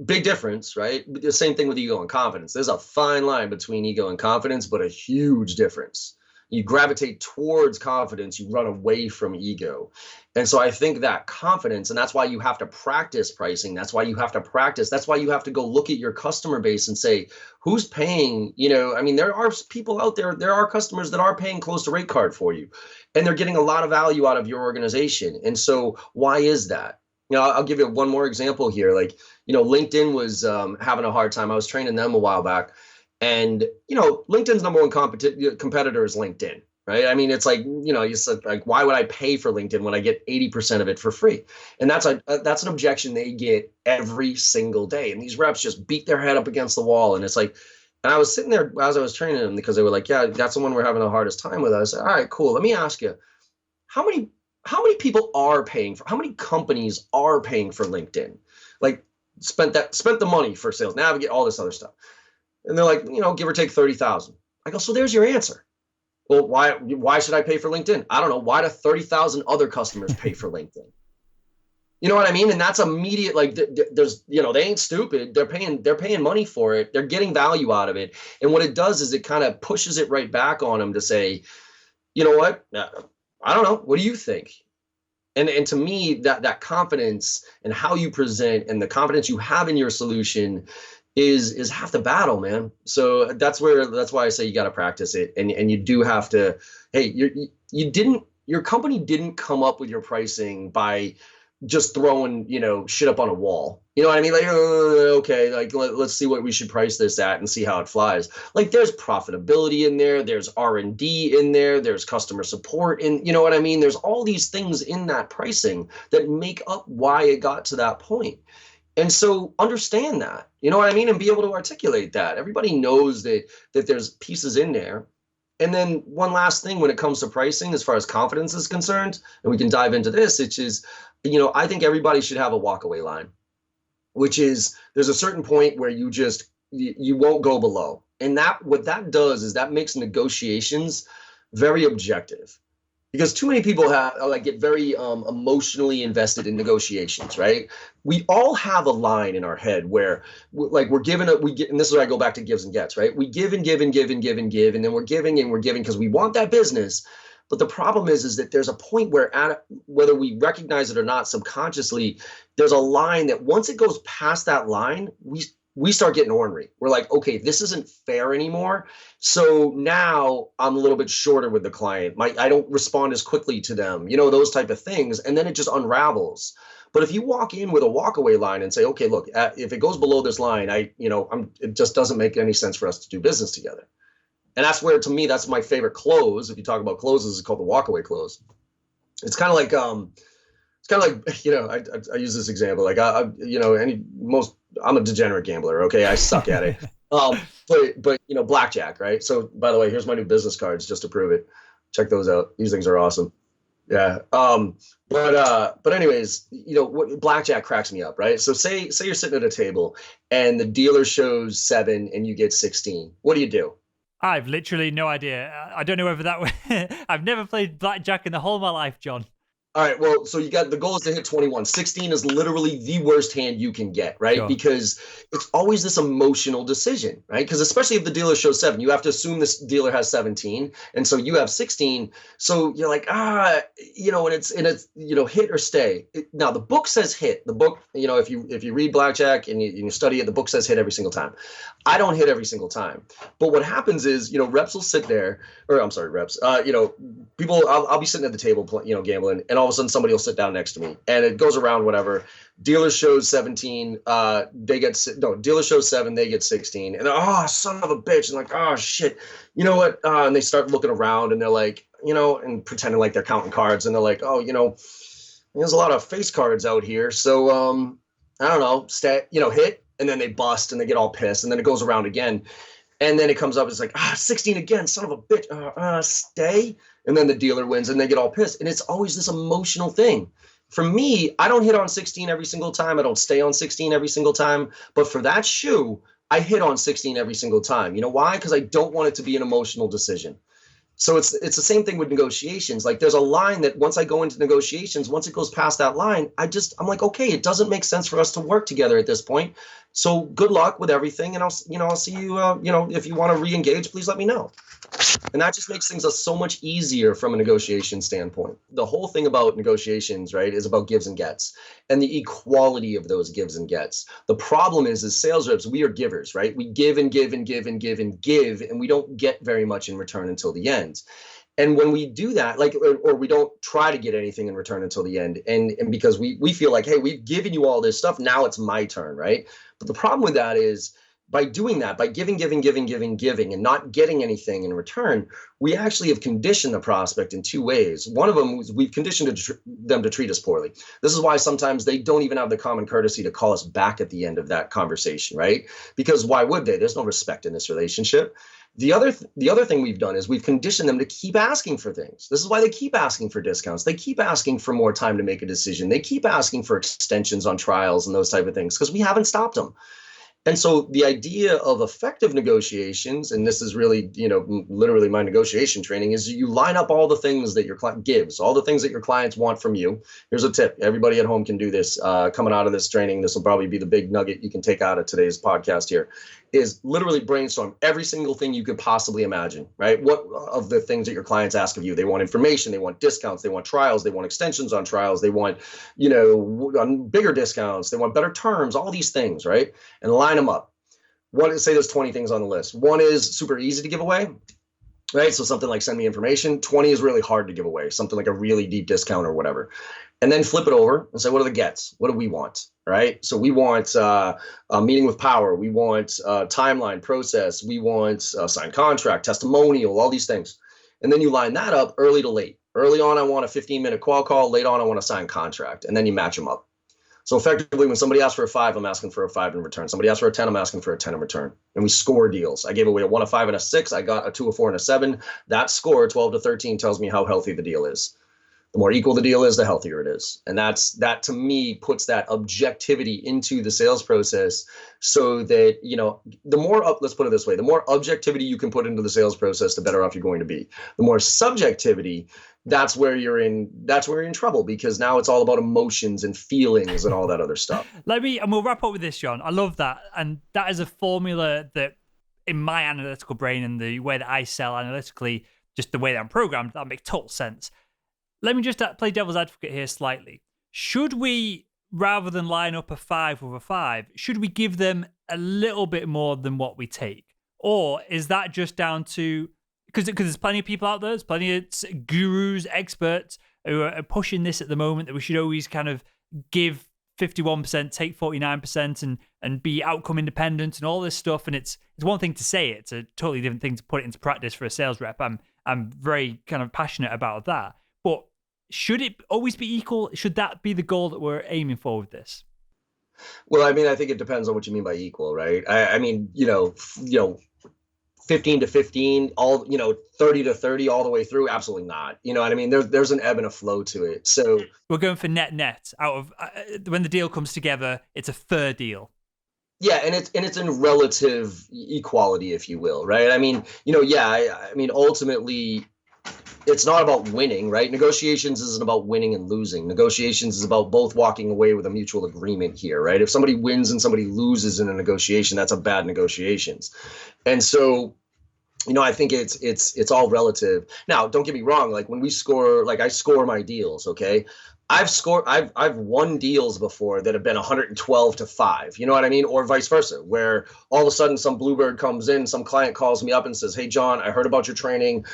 Big difference, right? The same thing with ego and confidence. There's a fine line between ego and confidence, but a huge difference. You gravitate towards confidence, you run away from ego. And so I think that confidence, and that's why you have to practice pricing. That's why you have to practice. That's why you have to go look at your customer base and say, who's paying? There are people out there, there are customers that are paying close to rate card for you, and they're getting a lot of value out of your organization. And so why is that? I'll give you one more example here. LinkedIn was having a hard time. I was training them a while back. And, LinkedIn's number one competitor is LinkedIn, right? I mean, it's like, you said, like, why would I pay for LinkedIn when I get 80% of it for free? And that's an objection they get every single day. And these reps just beat their head up against the wall. And it's like, and I was sitting there as I was training them because they were like, yeah, that's the one we're having the hardest time with. I said, all right, cool. Let me ask you, how many people are paying how many companies are paying for LinkedIn? Like spent the money for sales, navigate, all this other stuff. And they're like, give or take 30,000. I go, so there's your answer. Well, why should I pay for LinkedIn? I don't know. Why do 30,000 other customers pay for LinkedIn? You know what I mean? And that's immediate. Like there's, they ain't stupid. They're paying money for it. They're getting value out of it. And what it does is it kind of pushes it right back on them to say, you know what? I don't know. What do you think? And to me, that confidence and how you present and the confidence you have in your solution is half the battle, man. So that's why I say you got to practice it, and you do have to. Hey, your company didn't come up with your pricing by just throwing shit up on a wall. You know what I mean? Like, okay, like let's see what we should price this at and see how it flies. Like there's profitability in there, there's R&D in there, there's customer support, and you know what I mean? There's all these things in that pricing that make up why it got to that point. And so understand that, you know what I mean? And be able to articulate that. Everybody knows that there's pieces in there. And then one last thing when it comes to pricing, as far as confidence is concerned, and we can dive into this, which is, I think everybody should have a walkaway line, which is there's a certain point where you won't go below. And what that does is that makes negotiations very objective. Because too many people get very emotionally invested in negotiations, right? We all have a line in our head where we're given and this is where I go back to gives and gets, right? We give and give and give and give and give, and then we're giving because we want that business. But the problem is that there's a point where whether we recognize it or not subconsciously, there's a line that once it goes past that line, we start getting ornery. We're like, okay, this isn't fair anymore. So now I'm a little bit shorter with the client. I don't respond as quickly to them, those type of things. And then it just unravels. But if you walk in with a walkaway line and say, okay, look, if it goes below this line, it just doesn't make any sense for us to do business together. And that's where, to me, that's my favorite close. If you talk about closes, it's called the walkaway close. It's kind of like, I use this example. Like, I'm a degenerate gambler. Okay, I suck at it. But blackjack, right? So, by the way, here's my new business cards just to prove it. Check those out. These things are awesome. Yeah. But anyways, blackjack cracks me up, right? So say you're sitting at a table and the dealer shows 7 and you get 16. What do? I've literally no idea. I don't know whether I've never played blackjack in the whole of my life, John. All right, well, so the goal is to hit 21. 16 is literally the worst hand you can get, right? Sure. Because it's always this emotional decision, right? Because especially if the dealer shows 7, you have to assume this dealer has 17, and so you have 16. So you're like, and it's hit or stay. Now the book says hit. The book, if you read blackjack and you study it, the book says hit every single time. I don't hit every single time. But what happens is, reps will sit there, or I'm sorry, reps. People, I'll be sitting at the table, gambling, and all of a sudden somebody will sit down next to me, and it goes around, whatever. Dealer shows 17, dealer shows 7, they get 16, and oh, son of a bitch, and like, oh shit, you know what? And they start looking around, and they're like, and pretending like they're counting cards, and they're like, oh, there's a lot of face cards out here, so I don't know, hit, and then they bust, and they get all pissed, and then it goes around again, and then it comes up, it's like, 16 again, son of a bitch, stay, and then the dealer wins, and they get all pissed, and it's always this emotional thing. For me, I don't hit on 16 every single time. I don't stay on 16 every single time. But for that shoe, I hit on 16 every single time. You know why? Because I don't want it to be an emotional decision. So it's the same thing with negotiations. Like there's a line that once I go into negotiations, once it goes past that line, I'm like, okay, it doesn't make sense for us to work together at this point. So good luck with everything. And I'll see you, if you want to re-engage, please let me know. And that just makes things so much easier from a negotiation standpoint. The whole thing about negotiations, right, is about gives and gets and the equality of those gives and gets. The problem is, as sales reps, we are givers, right? We give and give and give and give and give, and we don't get very much in return until the end. And when we do that, or we don't try to get anything in return until the end, and because we feel like, hey, we've given you all this stuff, now it's my turn, right? But the problem with that is, by doing that, by giving, and not getting anything in return, we actually have conditioned the prospect in two ways. One of them is we've conditioned them to treat us poorly. This is why sometimes they don't even have the common courtesy to call us back at the end of that conversation, right? Because why would they? There's no respect in this relationship. The other thing we've done is we've conditioned them to keep asking for things. This is why they keep asking for discounts. They keep asking for more time to make a decision. They keep asking for extensions on trials and those type of things because we haven't stopped them. And so the idea of effective negotiations, and this is really, literally my negotiation training, is you line up all the things that your client gives, all the things that your clients want from you. Here's a tip. Everybody at home can do this. Coming out of this training, this will probably be the big nugget you can take out of today's podcast here, is literally brainstorm every single thing you could possibly imagine, right? What of the things that your clients ask of you? They want information, they want discounts, they want trials, they want extensions on trials, they want, bigger discounts, they want better terms, all these things, right? And line them up. Say there's 20 things on the list. One is super easy to give away, right? So something like send me information. 20 is really hard to give away, something like a really deep discount or whatever. And then flip it over and say, what are the gets? What do we want, right? So we want a meeting with power. We want timeline, process. We want signed contract, testimonial, all these things. And then you line that up early to late. Early on, I want a 15-minute call. Late on, I want a signed contract. And then you match them up. So effectively, when somebody asks for a 5, I'm asking for a 5 in return. Somebody asks for a 10, I'm asking for a 10 in return. And we score deals. I gave away a 1, a 5, and a 6. I got a 2, a 4, and a 7. That score, 12 to 13, tells me how healthy the deal is. The more equal the deal is, the healthier it is. And that to me puts that objectivity into the sales process so that, let's put it this way, the more objectivity you can put into the sales process, the better off you're going to be. The more subjectivity, that's where you're in trouble, because now it's all about emotions and feelings and all that other stuff. And we'll wrap up with this, John. I love that. And that is a formula that in my analytical brain and the way that I sell analytically, just the way that I'm programmed, that makes total sense. Let me just play devil's advocate here slightly. Should we, rather than line up a 5 with a 5, should we give them a little bit more than what we take? Or is that just down to, because there's plenty of people out there, there's plenty of gurus, experts who are pushing this at the moment, that we should always kind of give 51%, take 49% and be outcome independent and all this stuff. And it's one thing to say it, it's a totally different thing to put it into practice for a sales rep. I'm very kind of passionate about that. But should it always be equal? Should that be the goal that we're aiming for with this? Well, I mean, I think it depends on what you mean by equal, right? I mean, 15 to 15, 30 to 30 all the way through. Absolutely not. You know what I mean? There's an ebb and a flow to it. So we're going for net out of when the deal comes together, it's a fair deal. Yeah, and it's in relative equality, if you will, right? I mean, I mean, ultimately, it's not about winning, right? Negotiations isn't about winning and losing. Negotiations is about both walking away with a mutual agreement here, right? If somebody wins and somebody loses in a negotiation, that's a bad negotiations. And so, I think it's all relative. Now, don't get me wrong. Like when we score, like I score my deals, okay? I've won deals before that have been 112-5, you know what I mean? Or vice versa, where all of a sudden some bluebird comes in, some client calls me up and says, "Hey John, I heard about your training,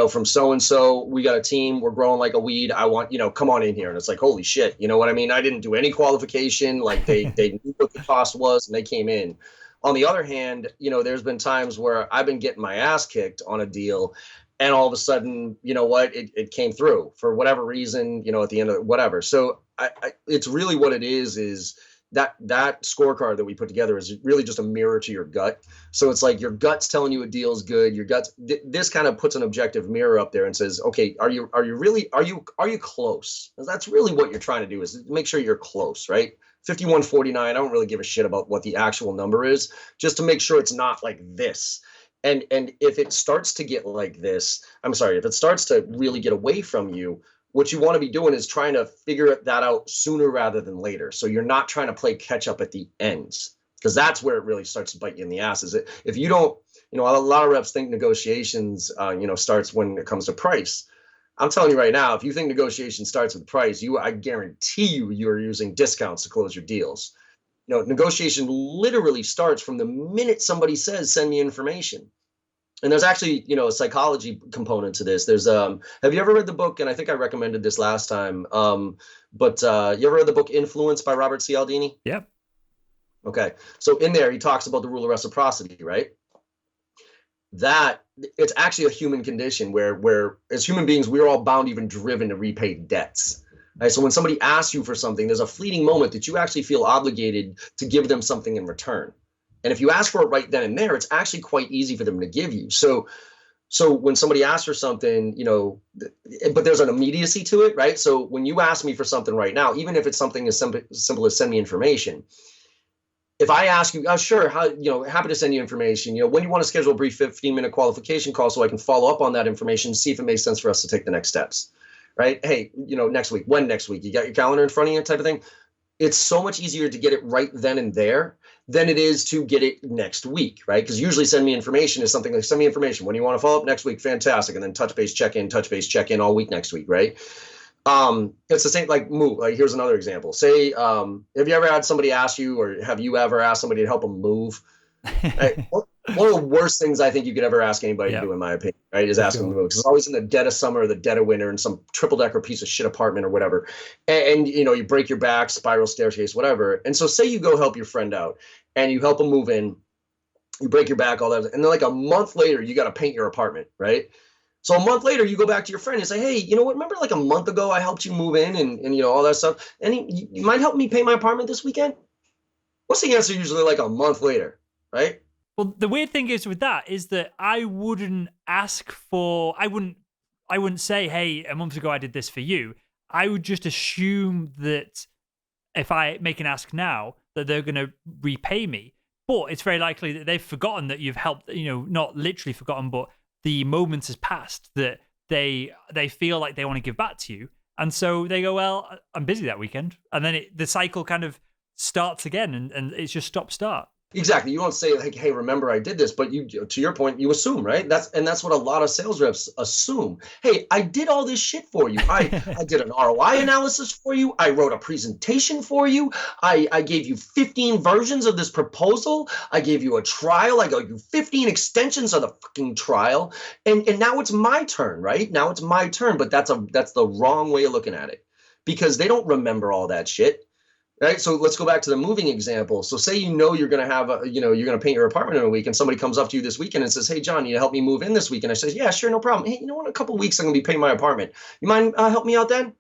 from so and so. We got a team, we're growing like a weed. I want, come on in here." And it's like, holy shit, you know what I mean? I didn't do any qualification, like they knew what the cost was and they came in. On the other hand, there's been times where I've been getting my ass kicked on a deal, and all of a sudden, it came through for whatever reason, at the end of it, whatever. So it's really what it is that scorecard that we put together is really just a mirror to your gut. So it's like your gut's telling you a deal's good. Your gut's this kind of puts an objective mirror up there and says, okay, are you close? That's really what you're trying to do, is make sure you're close, right? 5149. I don't really give a shit about what the actual number is, just to make sure it's not like this. And if it starts to get like this, if it starts to really get away from you, what you want to be doing is trying to figure that out sooner rather than later. So you're not trying to play catch up at the ends, because that's where it really starts to bite you in the ass. Is it, if you don't, a lot of reps think negotiations, starts when it comes to price. I'm telling you right now, if you think negotiation starts with price, I guarantee you're using discounts to close your deals. Negotiation literally starts from the minute somebody says, "Send me information." And there's actually, a psychology component to this. There's, have you ever read the book? And I think I recommended this last time. But you ever read the book Influence by Robert Cialdini? Yep. Okay. So in there, he talks about the rule of reciprocity, right? That it's actually a human condition where as human beings, we're all bound, even driven to repay debts. Right? So when somebody asks you for something, there's a fleeting moment that you actually feel obligated to give them something in return. And if you ask for it right then and there, it's actually quite easy for them to give you. So when somebody asks for something, but there's an immediacy to it, right? So when you ask me for something right now, even if it's something as simple as send me information, if I ask you, "Oh, sure, happy to send you information. When do you want to schedule a brief 15-minute qualification call so I can follow up on that information, see if it makes sense for us to take the next steps." Right? "Hey, next week." When next week? You got your calendar in front of you, type of thing. It's so much easier to get it right then and there than it is to get it next week, right? Because usually send me information is something like, "Send me information. When do you want to follow up?" "Next week." "Fantastic." And then touch base, check in all week next week, right? It's the same, like move. Like, here's another example. Say, have you ever had somebody ask you, or have you ever asked somebody to help them move? Right? One of the worst things I think you could ever ask anybody to do, in my opinion, right, is ask them to move. Because it's always in the dead of summer or the dead of winter in some triple-decker piece of shit apartment or whatever. And you break your back, spiral staircase, whatever. And so say you go help your friend out and you help them move in, you break your back, all that. And then like a month later, you got to paint your apartment, right? So a month later, you go back to your friend and say, "Hey, you know what? Remember like a month ago, I helped you move in and all that stuff. And you might help me paint my apartment this weekend?" What's the answer usually like a month later, right? Well, the weird thing is with that is that I wouldn't say, "Hey, a month ago I did this for you." I would just assume that if I make an ask now, that they're going to repay me. But it's very likely that they've forgotten that you've helped, not literally forgotten, but the moment has passed that they feel like they want to give back to you. And so they go, "Well, I'm busy that weekend." And then the cycle kind of starts again and it's just stop-start. Exactly. You don't say like, "Hey, remember I did this," but you, to your point, you assume, right? That's what a lot of sales reps assume. "Hey, I did all this shit for you. I did an ROI analysis for you. I wrote a presentation for you. I gave you 15 versions of this proposal. I gave you a trial. I gave you 15 extensions of the fucking trial. And now it's my turn, right? Now it's my turn." But that's the wrong way of looking at it, because they don't remember all that shit. Right. So let's go back to the moving example. So say, you're going to have you're going to paint your apartment in a week, and somebody comes up to you this weekend and says, "Hey, John, you help me move in this week?" And I says, "Yeah, sure. No problem. Hey, you know what? In a couple of weeks, I'm going to be painting my apartment. You mind help me out then?"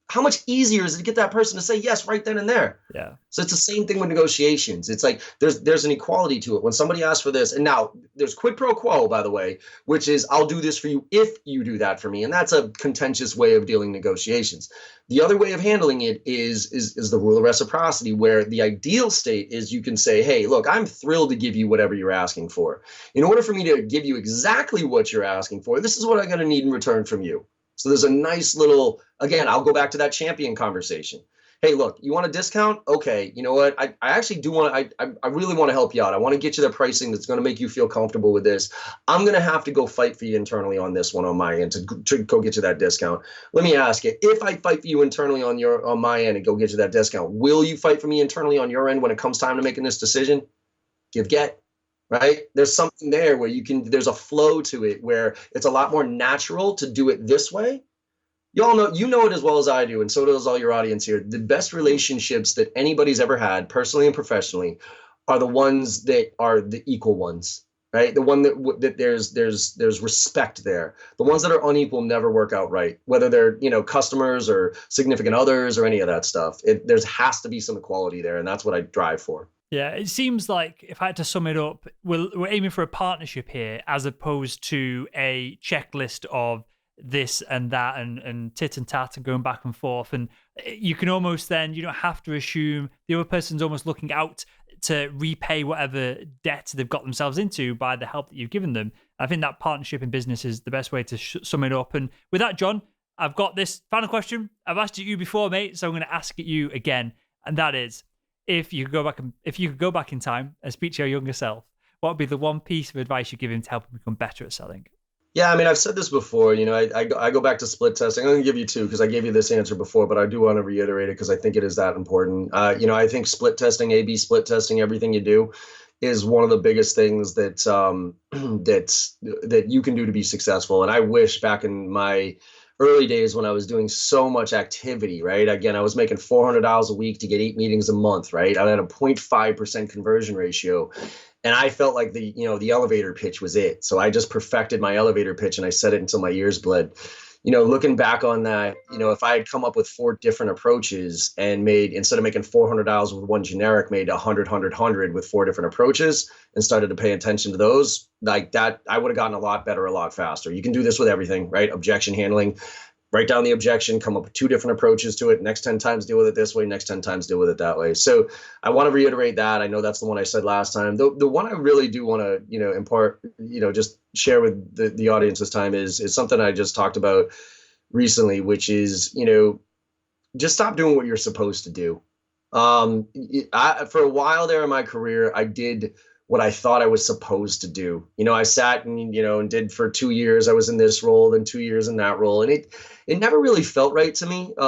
How much easier is it to get that person to say yes right then and there? Yeah. So it's the same thing with negotiations. It's like there's an equality to it. When somebody asks for this, and now there's quid pro quo, by the way, which is I'll do this for you if you do that for me. And that's a contentious way of dealing negotiations. The other way of handling it is the rule of reciprocity, where the ideal state is you can say, "Hey, look, I'm thrilled to give you whatever you're asking for. In order for me to give you exactly what you're asking for, this is what I'm going to need in return from you." So there's a nice little, again, I'll go back to that champion conversation. Hey, look, you want a discount? Okay, you know what? I actually do want to, I really want to help you out. I want to get you the pricing that's going to make you feel comfortable with this. I'm going to have to go fight for you internally on this one on my end to go get you that discount. Let me ask you, if I fight for you internally on my end and go get you that discount, will you fight for me internally on your end when it comes time to making this decision? Give, get. Right? There's something there where there's a flow to it where it's a lot more natural to do it this way. You know it as well as I do, and so does all your audience here. The best relationships that anybody's ever had, personally and professionally, are the ones that are the equal ones, right? The one that there's respect there. The ones that are unequal never work out right, whether they're customers or significant others or any of that stuff. There has to be some equality there, and that's what I drive for. Yeah, it seems like if I had to sum it up, we're aiming for a partnership here as opposed to a checklist of this and that and tit and tat and going back and forth. And you can almost then, you don't have to assume the other person's almost looking out to repay whatever debt they've got themselves into by the help that you've given them. I think that partnership in business is the best way to sum it up. And with that, John, I've got this final question. I've asked it you before, mate, so I'm going to ask it you again. And that is, if you could go back in time and speak to your younger self, what would be the one piece of advice you give him to help him become better at selling? Yeah, I mean, I've said this before. I go back to split testing. I'm going to give you two because I gave you this answer before, but I do want to reiterate it because I think it is that important. I think split testing, A/B split testing, everything you do is one of the biggest things that that you can do to be successful. And I wish back in my early days when I was doing so much activity, right? Again, I was making $400 a week to get 8 meetings a month, right? I had a 0.5% conversion ratio. And I felt like the elevator pitch was it. So I just perfected my elevator pitch and I said it until my ears bled. Looking back on that, if I had come up with 4 different approaches and instead of making $400 with one generic, made 100 with 4 different approaches and started to pay attention to those, like that, I would have gotten a lot better, a lot faster. You can do this with everything, right? Objection handling. Write down the objection, come up with 2 different approaches to it. Next 10 times, deal with it this way. Next 10 times, deal with it that way. So I want to reiterate that. I know that's the one I said last time. The one I really do want to, impart, just share with the audience this time is something I just talked about recently, which is, just stop doing what you're supposed to do. For a while there in my career, I did what I thought I was supposed to do. I sat and did for 2 years. I was in this role, then 2 years in that role. And it never really felt right to me. A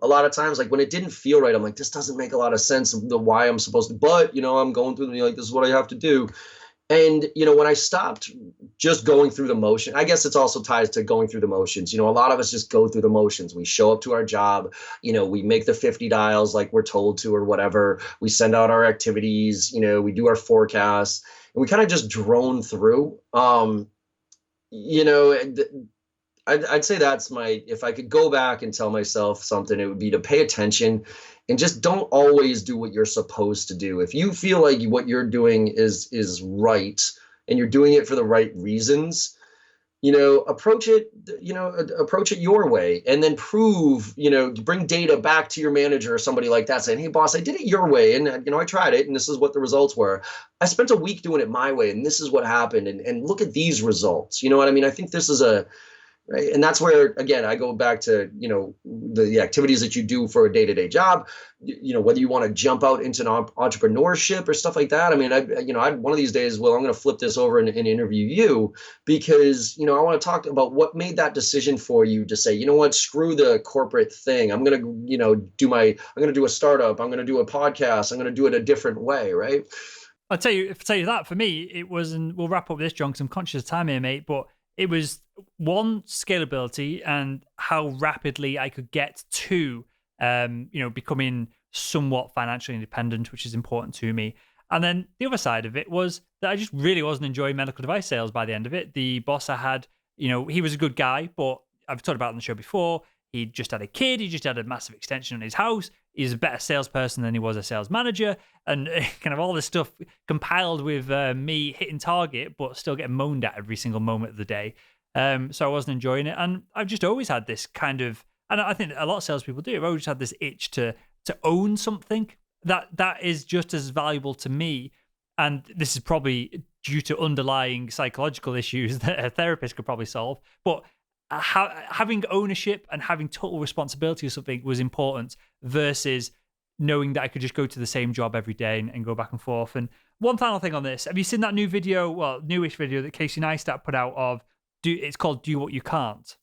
lot of times, like when it didn't feel right, I'm like, this doesn't make a lot of sense of the why I'm supposed to, but I'm going through like, this is what I have to do. And, when I stopped just going through the motion, I guess it's also ties to going through the motions. A lot of us just go through the motions. We show up to our job, we make the 50 dials like we're told to or whatever. We send out our activities, we do our forecasts and we kind of just drone through. I'd say that's if I could go back and tell myself something, it would be to pay attention and just don't always do what you're supposed to do. If you feel like what you're doing is right and you're doing it for the right reasons, approach it your way and then prove, bring data back to your manager or somebody like that saying, hey boss, I did it your way. And, I tried it and this is what the results were. I spent a week doing it my way and this is what happened. And look at these results. You know what I mean? I think this is right. And that's where, again, I go back to, the activities that you do for a day-to-day job, whether you want to jump out into entrepreneurship or stuff like that. I mean, I one of these days, I'm going to flip this over and interview you because, I want to talk about what made that decision for you to say, what, screw the corporate thing. I'm going to, I'm going to do a startup. I'm going to do a podcast. I'm going to do it a different way. Right. I'll tell you that for me, it wasn't, we'll wrap up this, John, because I'm conscious of time here, mate, but it was one, scalability and how rapidly I could get to, becoming somewhat financially independent, which is important to me. And then the other side of it was that I just really wasn't enjoying medical device sales by the end of it. The boss I had, he was a good guy, but I've talked about it on the show before. He just had a kid. He just had a massive extension on his house. He's a better salesperson than he was a sales manager. And kind of all this stuff compiled with me hitting target, but still getting moaned at every single moment of the day. So I wasn't enjoying it. And I've just always had this kind of, and I think a lot of salespeople do, I've always had this itch to own something that is just as valuable to me. And this is probably due to underlying psychological issues that a therapist could probably solve. But having ownership and having total responsibility of something was important versus knowing that I could just go to the same job every day and go back and forth. And one final thing on this, have you seen that newish video that Casey Neistat put out of, it's called Do What You Can't?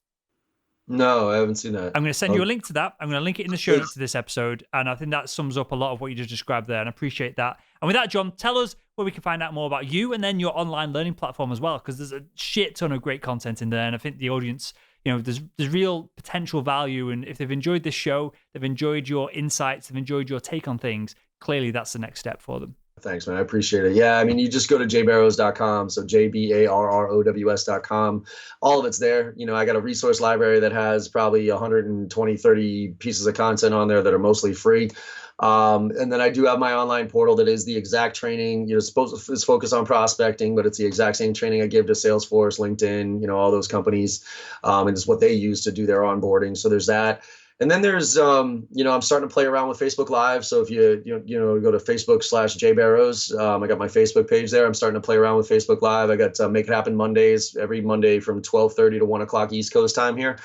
No, I haven't seen that. I'm going to send you a link to that. I'm going to link it in the show notes to this episode. And I think that sums up a lot of what you just described there. And I appreciate that. And with that, John, tell us where we can find out more about you and then your online learning platform as well, because there's a shit ton of great content in there. And I think the audience, there's real potential value. And if they've enjoyed this show, they've enjoyed your insights, they've enjoyed your take on things, clearly that's the next step for them. Thanks, man. I appreciate it. Yeah, I mean, you just go to jbarrows.com. So jbarrows.com. All of it's there. I got a resource library that has probably 120, 30 pieces of content on there that are mostly free. And then I do have my online portal that is the exact training, it's focused on prospecting, but it's the exact same training I give to Salesforce, LinkedIn, all those companies. And it's what they use to do their onboarding. So there's that. And then there's, I'm starting to play around with Facebook Live. So if you go to Facebook/jbarrows, I got my Facebook page there. I'm starting to play around with Facebook Live. I got Make It Happen Mondays, every Monday from 12:30 to 1 o'clock East Coast time here.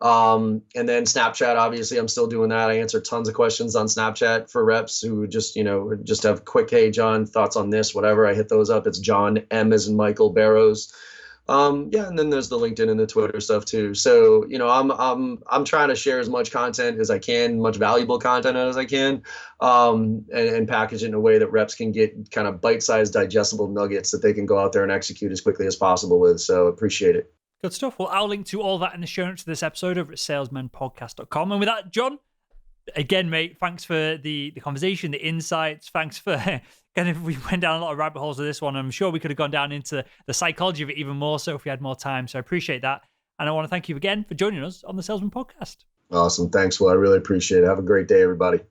And then Snapchat, obviously, I'm still doing that. I answer tons of questions on Snapchat for reps who just have quick, hey, John, thoughts on this, whatever. I hit those up. It's John M as in Michael Barrows. And then there's the LinkedIn and the Twitter stuff too. So, I'm trying to share as much content as I can, much valuable content as I can, and package it in a way that reps can get kind of bite-sized, digestible nuggets that they can go out there and execute as quickly as possible with. So appreciate it. Good stuff. Well, I'll link to all that in the show notes of this episode over at salesmanpodcast.com. And with that, John, again, mate, thanks for the conversation, the insights. Thanks for we went down a lot of rabbit holes with this one. I'm sure we could have gone down into the psychology of it even more so if we had more time. So I appreciate that. And I want to thank you again for joining us on the Salesman Podcast. Awesome. Thanks, Will. I really appreciate it. Have a great day, everybody.